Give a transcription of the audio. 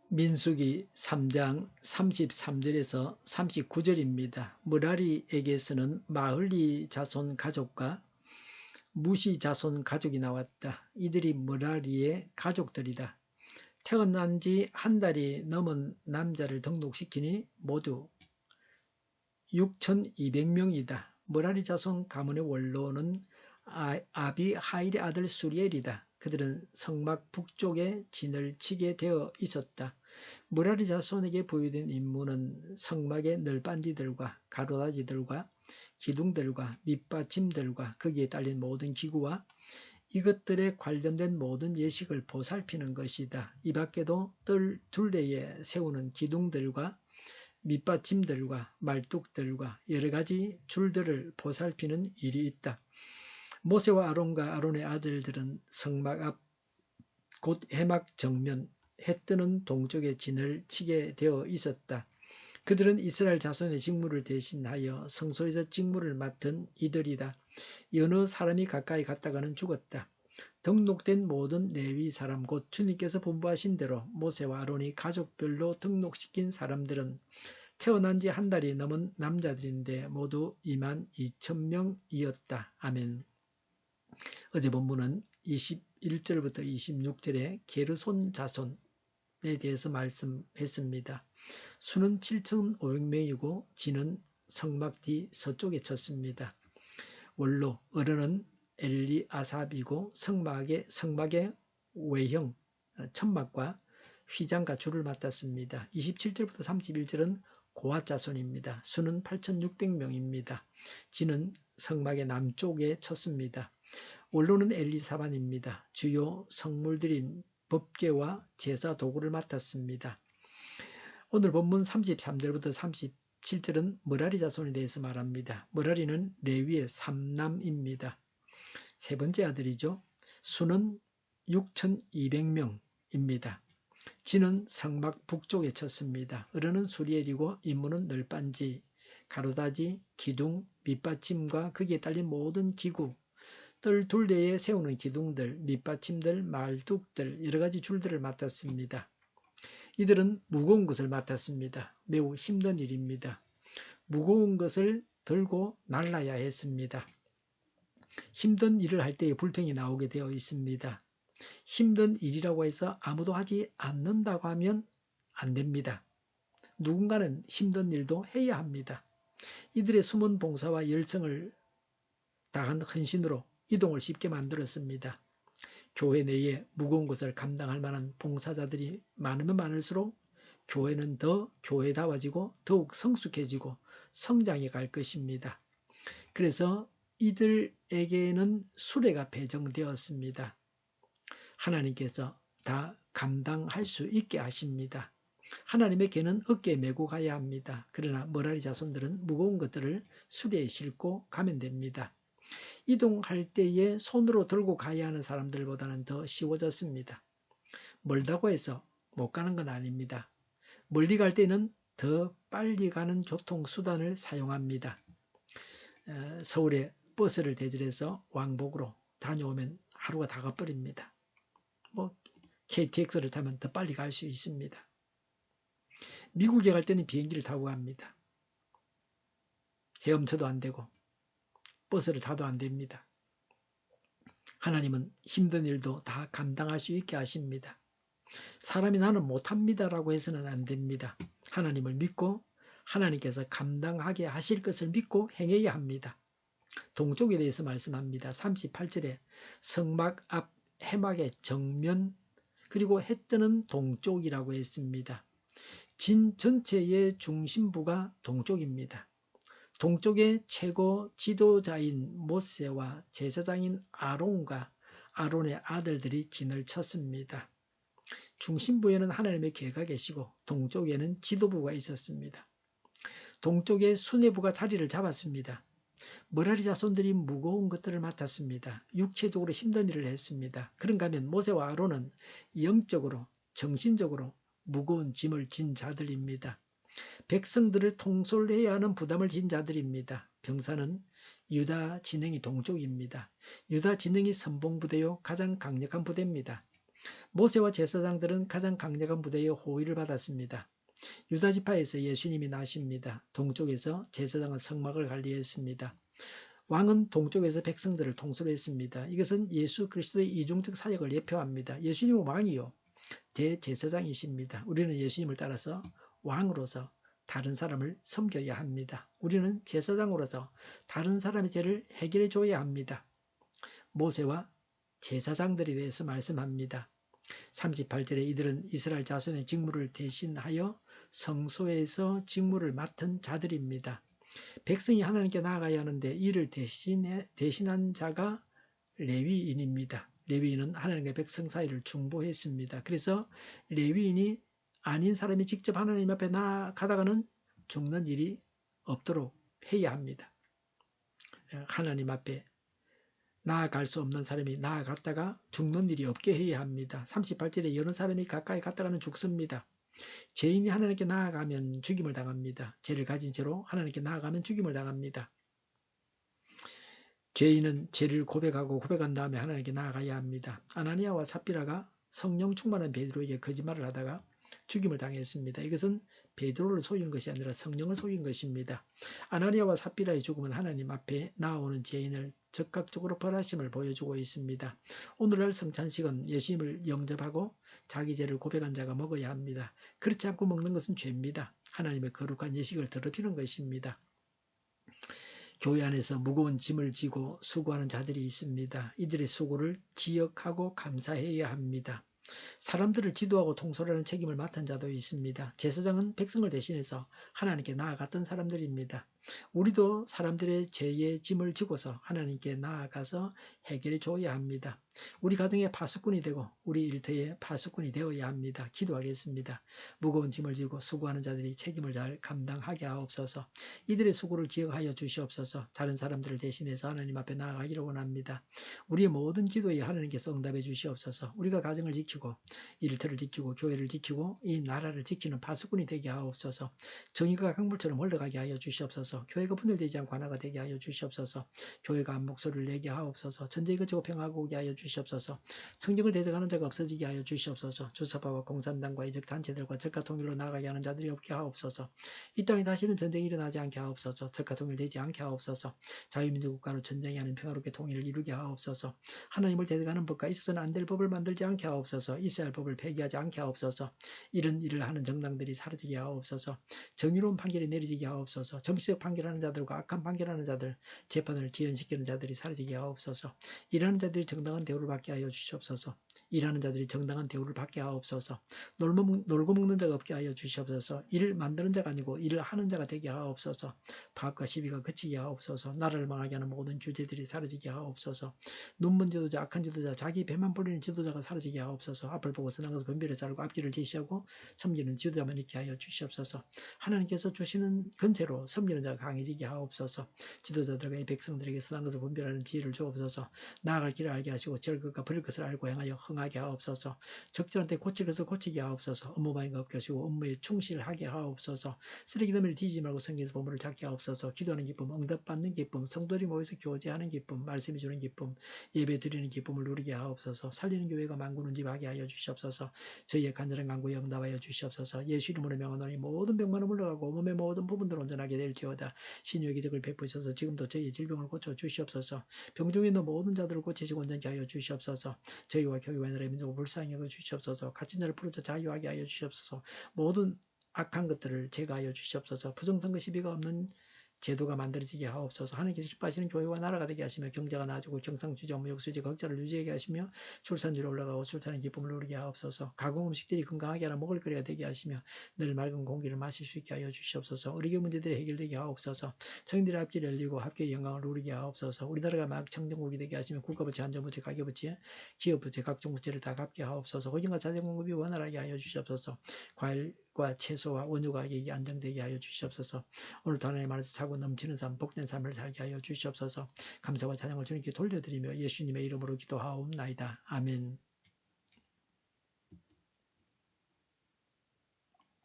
민수기 3장 33절에서 39절입니다. 므라리에게서는 마흘리 자손 가족과 무시 자손 가족이 나왔다. 이들이 므라리의 가족들이다. 태어난 지 한 달이 넘은 남자를 등록시키니 모두 6,200명이다. 므라리 자손 가문의 원로는 아비하일의 아들 수리엘이다. 그들은 성막 북쪽에 진을 치게 되어 있었다. 므라리 자손에게 부여된 임무는 성막의 널빤지들과 가로다지들과 기둥들과 밑받침들과 거기에 딸린 모든 기구와 이것들에 관련된 모든 예식을 보살피는 것이다. 이 밖에도 뜰 둘레에 세우는 기둥들과 밑받침들과 말뚝들과 여러 가지 줄들을 보살피는 일이 있다. 모세와 아론과 아론의 아들들은 성막 앞 곧 해막 정면 해 뜨는 동쪽에 진을 치게 되어 있었다. 그들은 이스라엘 자손의 직무를 대신하여 성소에서 직무를 맡은 이들이다. 여느 사람이 가까이 갔다가는 죽었다. 등록된 모든 레위 사람 곧 주님께서 분부하신 대로 모세와 아론이 가족별로 등록시킨 사람들은 태어난 지 한 달이 넘은 남자들인데 모두 22,000명이었다. 아멘. 어제 본문은 21절부터 26절에 게르손 자손에 대해서 말씀했습니다. 수는 7,500명이고 진은 성막 뒤 서쪽에 쳤습니다. 원로 어른은 엘리아삽이고 성막의 외형 천막과 휘장과 줄을 맡았습니다. 27절부터 31절은 고앗 자손입니다. 수는 8,600명입니다. 진은 성막의 남쪽에 쳤습니다. 원로는 엘리사반입니다. 주요 성물들인 법궤와 제사 도구를 맡았습니다. 오늘 본문 33절부터 37절은 므라리 자손에 대해서 말합니다. 므라리는 레위의 3남입니다. 세 번째 아들이죠. 수는 6,200명입니다. 진은 성막 북쪽에 쳤습니다. 어른은 수리엘이고 임무는 널빤지, 가로다지, 기둥, 밑받침과 거기에 딸린 모든 기구, 뜰 둘레에 세우는 기둥들, 밑받침들, 말뚝들, 여러 가지 줄들을 맡았습니다. 이들은 무거운 것을 맡았습니다. 매우 힘든 일입니다. 무거운 것을 들고 날라야 했습니다. 힘든 일을 할 때에 불평이 나오게 되어 있습니다. 힘든 일이라고 해서 아무도 하지 않는다고 하면 안 됩니다. 누군가는 힘든 일도 해야 합니다. 이들의 숨은 봉사와 열정을 다한 헌신으로 이동을 쉽게 만들었습니다. 교회 내에 무거운 것을 감당할 만한 봉사자들이 많으면 많을수록 교회는 더 교회다워지고 더욱 성숙해지고 성장해 갈 것입니다. 그래서 이들에게는 수레가 배정되었습니다. 하나님께서 다 감당할 수 있게 하십니다. 하나님의 개는 어깨에 메고 가야 합니다. 그러나 므라리 자손들은 무거운 것들을 수레에 싣고 가면 됩니다. 이동할 때에 손으로 들고 가야 하는 사람들보다는 더 쉬워졌습니다. 멀다고 해서 못 가는 건 아닙니다. 멀리 갈 때는 더 빨리 가는 교통수단을 사용합니다. 서울에 버스를 대절해서 왕복으로 다녀오면 하루가 다 가버립니다. KTX를 타면 더 빨리 갈 수 있습니다. 미국에 갈 때는 비행기를 타고 갑니다. 헤엄쳐도 안 되고 버스를 타도 안 됩니다. 하나님은 힘든 일도 다 감당할 수 있게 하십니다. 사람이 나는 못합니다라고 해서는 안 됩니다. 하나님을 믿고 하나님께서 감당하게 하실 것을 믿고 행해야 합니다. 동쪽에 대해서 말씀합니다. 38절에 성막 앞 해막의 정면 그리고 해 뜨는 동쪽이라고 했습니다. 진 전체의 중심부가 동쪽입니다. 동쪽의 최고 지도자인 모세와 제사장인 아론과 아론의 아들들이 진을 쳤습니다. 중심부에는 하나님의 계가 계시고 동쪽에는 지도부가 있었습니다. 동쪽에 수뇌부가 자리를 잡았습니다. 므라리 자손들이 무거운 것들을 맡았습니다. 육체적으로 힘든 일을 했습니다. 그런가 하면 모세와 아론은 영적으로 정신적으로 무거운 짐을 진 자들입니다. 백성들을 통솔해야 하는 부담을 진 자들입니다. 병사는 유다 진영이 동쪽입니다. 유다 진영이 선봉부대요 가장 강력한 부대입니다. 모세와 제사장들은 가장 강력한 부대의 호위를 받았습니다. 유다 지파에서 예수님이 나십니다. 동쪽에서 제사장은 성막을 관리했습니다. 왕은 동쪽에서 백성들을 통솔 했습니다. 이것은 예수 그리스도의 이중적 사역을 예표합니다. 예수님은 왕이요 대제사장이십니다. 우리는 예수님을 따라서 왕으로서 다른 사람을 섬겨야 합니다. 우리는 제사장으로서 다른 사람의 죄를 해결해 줘야 합니다. 모세와 제사장들에 대해서 말씀합니다. 38절에 이들은 이스라엘 자손의 직무를 대신하여 성소에서 직무를 맡은 자들입니다. 백성이 하나님께 나아가야 하는데 이를 대신한 자가 레위인입니다. 레위인은 하나님과 백성 사이를 중보했습니다. 그래서 레위인이 아닌 사람이 직접 하나님 앞에 나아가다가는 죽는 일이 없도록 해야 합니다. 하나님 앞에 나아갈 수 없는 사람이 나아갔다가 죽는 일이 없게 해야 합니다. 38절에 여러 사람이 가까이 갔다가는 죽습니다. 죄인이 하나님께 나아가면 죽임을 당합니다. 죄를 가진 채로 하나님께 나아가면 죽임을 당합니다. 죄인은 죄를 고백하고 고백한 다음에 하나님께 나아가야 합니다. 아나니아와 삽비라가 성령 충만한 베드로에게 거짓말을 하다가 죽임을 당했습니다. 이것은 베드로를 속인 것이 아니라 성령을 속인 것입니다. 아나니아와 삽비라의 죽음은 하나님 앞에 나아오는 죄인을 적극적으로 벌하심을 보여주고 있습니다. 오늘날 성찬식은 예수님을 영접하고 자기 죄를 고백한 자가 먹어야 합니다. 그렇지 않고 먹는 것은 죄입니다. 하나님의 거룩한 예식을 더럽히는 것입니다. 교회 안에서 무거운 짐을 지고 수고하는 자들이 있습니다. 이들의 수고를 기억하고 감사해야 합니다. 사람들을 지도하고 통솔하는 책임을 맡은 자도 있습니다. 제사장은 백성을 대신해서 하나님께 나아갔던 사람들입니다. 우리도 사람들의 죄의 짐을 지고서 하나님께 나아가서 해결해 줘야 합니다. 우리 가정의 파수꾼이 되고 우리 일터의 파수꾼이 되어야 합니다. 기도하겠습니다. 무거운 짐을 지고 수고하는 자들이 책임을 잘 감당하게 하옵소서. 이들의 수고를 기억하여 주시옵소서. 다른 사람들을 대신해서 하나님 앞에 나아가기를 원합니다. 우리의 모든 기도에 하나님께서 응답해 주시옵소서. 우리가 가정을 지키고 일터를 지키고 교회를 지키고 이 나라를 지키는 파수꾼이 되게 하옵소서. 정의가 강물처럼 흘러가게 하여 주시옵소서. 교회가 분열되지 않고 하나가 되게 하여 주시옵소서. 교회가 한 목소리를 내게 하옵소서. 전쟁이 그치고 평화가 오게 하여 주시옵소서. 성경을 대적하는 자가 없어지게 하여 주시옵소서. 주사파와 공산당과 이적 단체들과 적과 통일로 나아가게 하는 자들이 없게 하옵소서. 이 땅에 다시는 전쟁이 일어나지 않게 하옵소서. 적과 통일되지 않게 하옵소서. 자유민주국가로 전쟁이 아닌 평화롭게 통일을 이루게 하옵소서. 하나님을 대적하는 법과 있어서는 안 될 법을 만들지 않게 하옵소서. 있어야 할 법을 폐기하지 않게 하옵소서. 이런 일을 하는 정당들이 사라지게 하옵소서. 정의로운 판결이 내려지게 하옵소서. 정치적 판결하는 자들과 악한 판결하는 자들, 재판을 지연시키는 자들이 사라지게 하옵소서. 일하는 자들이 정당한 대우를 받게 하여 주시옵소서. 일하는 자들이 정당한 대우를 받게 하옵소서. 놀고 먹는 자가 없게 하여 주시옵소서. 일을 만드는 자가 아니고 일을 하는 자가 되게 하옵소서. 파업과 시비가 그치게 하옵소서. 나라를 망하게 하는 모든 주제들이 사라지게 하옵소서. 눈먼 지도자, 악한 지도자, 자기 배만 불리는 지도자가 사라지게 하옵소서. 앞을 보고 선한 것을 분별해 자르고 앞길을 제시하고 섬기는 지도자만 있게 하여 주시옵소서. 하나님께서 주시는 건세로 섬기는 자가 강해지게 하옵소서. 지도자들과 이 백성들에게 선한 것을 분별하는 지혜를 주옵소서. 나아갈 길을 알게 하시고 지을 것과 버릴 것을 알고 행하여 흥하게 하옵소서. 적절한 때 고칠 것을 고치게 하옵소서. 업무방해가 없게 하시고 업무에 충실하게 하옵소서. 쓰레기 더미를 뒤지지 말고 성경에서 보물을 찾게 하옵소서. 기도하는 기쁨, 응답받는 기쁨, 성도들이 모여서 교제하는 기쁨, 말씀이 주는 기쁨, 예배 드리는 기쁨을 누리게 하옵소서. 살리는 교회가 만구는 집 하게 하여 주시옵소서. 저희의 간절한 간구에 응답하여 주시옵소서. 예수 이름으로 명하노니 모든 병만은 물러가고 몸의 모든 부분들 온전하게 될지어다. 신유의 기적을 베푸셔서 지금도 저희의 질병을 고쳐 주시옵소서. 병중에 있는 모든 자들을 고치시고 온전케 하여 주시옵소서. 저희와 교회와 나라의 민족을 불쌍히 여겨 주시옵소서. 갇힌 자를 풀어줘 자유하게 하여 주시옵소서. 모든 악한 것들을 제거하여 주시옵소서. 부정선거 시비가 없는 제도가 만들어지게 하옵소서. 하나님께서 기뻐하시는 교회와 나라가 되게 하시며 경제가 나아지고 경상주지, 무역수지, 걱정을 유지하게 하시며 출산율이 올라가고 출산의 기쁨을 누리게 하옵소서. 가공 음식들이 건강하게 하라 먹을거리가 되게 하시며 늘 맑은 공기를 마실 수 있게 하여 주시옵소서. 의료계 문제들이 해결되게 하옵소서. 청인들의 앞길이 열리고 합계의 영광을 누리게 하옵소서. 우리나라가 막 청정국이 되게 하시며 국가부채, 안전부채, 가계부채, 기업부채, 각종 부채를 다 갚게 하옵소서. 호정과 자재 공급이 원활하게 하여 주시옵소서. 과일과 채소와 원유 가격이 안정되게 하여 주시옵소서. 오늘도 하나님 안에서 차고 넘치는 삶, 복된 삶을 살게 하여 주시옵소서. 감사와 찬양을 주님께 돌려드리며 예수님의 이름으로 기도하옵나이다. 아멘.